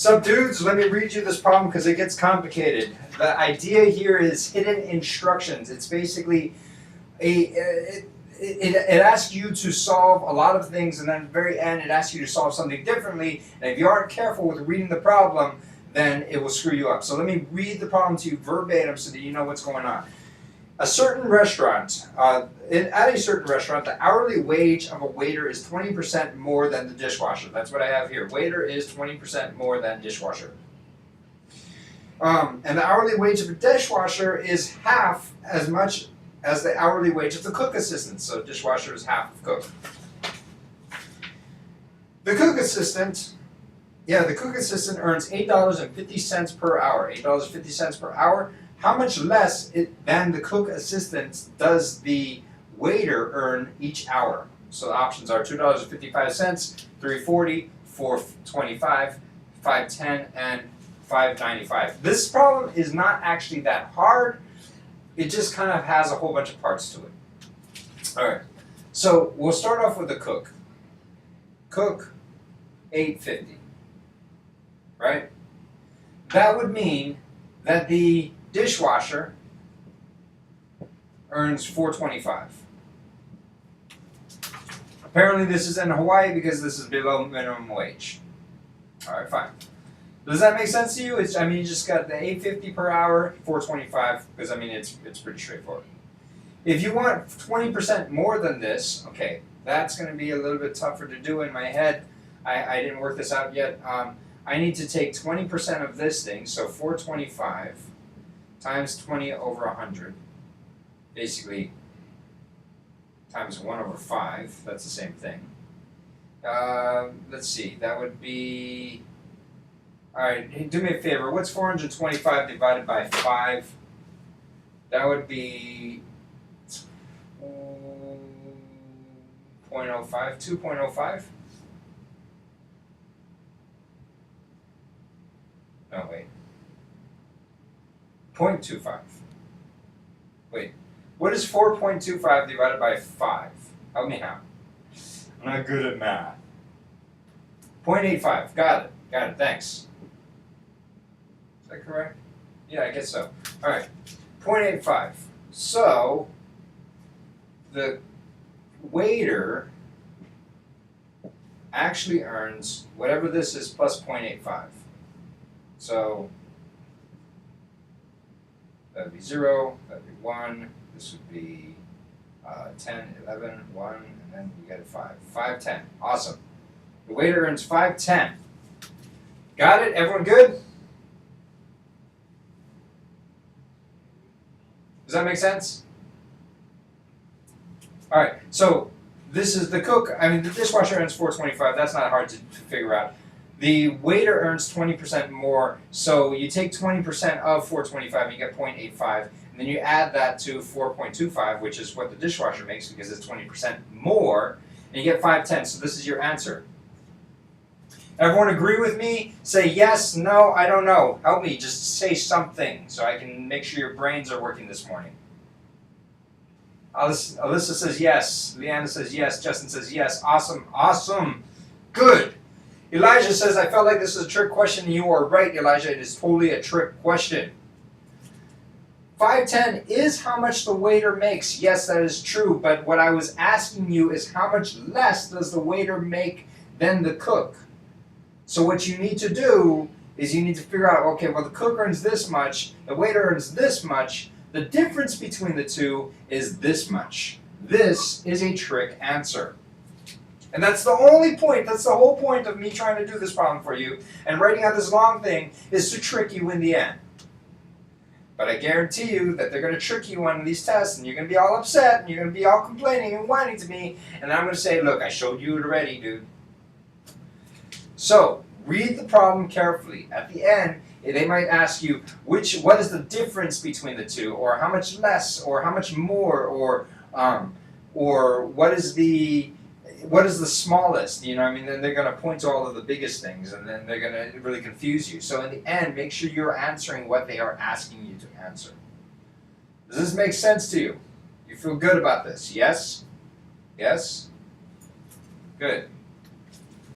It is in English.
So dudes, let me read you this problem because it gets complicated. The idea here is hidden instructions. It's basically it asks you to solve a lot of things, and then at the very end it asks you to solve something differently. And if you aren't careful with reading the problem, then it will screw you up. So let me read the problem to you verbatim so that you know what's going on. A certain restaurant, at a certain restaurant, the hourly wage of a waiter is 20% more than the dishwasher. That's what I have here. Waiter is 20% more than dishwasher. And the hourly wage of a dishwasher is half as much as the hourly wage of the cook assistant. So dishwasher is half of cook. The cook assistant earns $8.50 per hour. $8.50 per hour. How much less than the cook assistant does the waiter earn each hour? So the options are $2.55, $3.40, $4.25, $5.10, and $5.95. This problem is not actually that hard. It just kind of has a whole bunch of parts to it. All right. So we'll start off with the cook. Cook, $8.50. Right? That would mean that the dishwasher earns $4.25. Apparently this is in Hawaii because this is below minimum wage. Alright, fine. Does that make sense to you? You just got the $8.50 per hour, $4.25, because it's pretty straightforward. If you want 20% more than this, okay, that's going to be a little bit tougher to do in my head. I didn't work this out yet. I need to take 20% of this thing, so $4.25 times 20 over 100, basically times 1 over 5, that's the same thing. Let's see, that would be, alright, do me a favor, what's 425 divided by 5? That would be 2.05? No, wait. 0.25. Wait. What is 4.25 divided by 5? Help me out. I'm not good at math. 0.85. Got it. Got it. Thanks. Is that correct? Yeah, I guess so. Alright. 0.85. So, the waiter actually earns whatever this is plus 0.85. So, that would be 0, that would be 1, this would be 10, 11, 1, and then you get a 5. 5.10. Awesome. The waiter earns 5.10. Got it? Everyone good? Does that make sense? Alright, so this is the cook. The dishwasher earns $4.25. That's not hard to figure out. The waiter earns 20% more, so you take 20% of $4.25 and you get $0.85, and then you add that to $4.25, which is what the dishwasher makes because it's 20% more, and you get $5.10. So this is your answer. Everyone agree with me? Say yes, no, I don't know. Help me, just say something so I can make sure your brains are working this morning. Alyssa says yes. Leanna says yes. Justin says yes. Awesome, awesome, good. Elijah says, I felt like this is a trick question. You are right, Elijah. It is totally a trick question. 5.10 is how much the waiter makes. Yes, that is true. But what I was asking you is how much less does the waiter make than the cook? So what you need to do is you need to figure out, okay, well, the cook earns this much. The waiter earns this much. The difference between the two is this much. This is a trick answer. And that's the only point, that's the whole point of me trying to do this problem for you and writing out this long thing is to trick you in the end. But I guarantee you that they're going to trick you on these tests and you're going to be all upset and you're going to be all complaining and whining to me and I'm going to say, look, I showed you it already, dude. So, read the problem carefully. At the end, they might ask you, what is the difference between the two, or how much less, or how much more, or what is the smallest, then they're going to point to all of the biggest things, and then they're going to really confuse you. So in the end, make sure you're answering what they are asking you to answer. Does this make sense to you? You feel good about this? Yes? Yes? Good.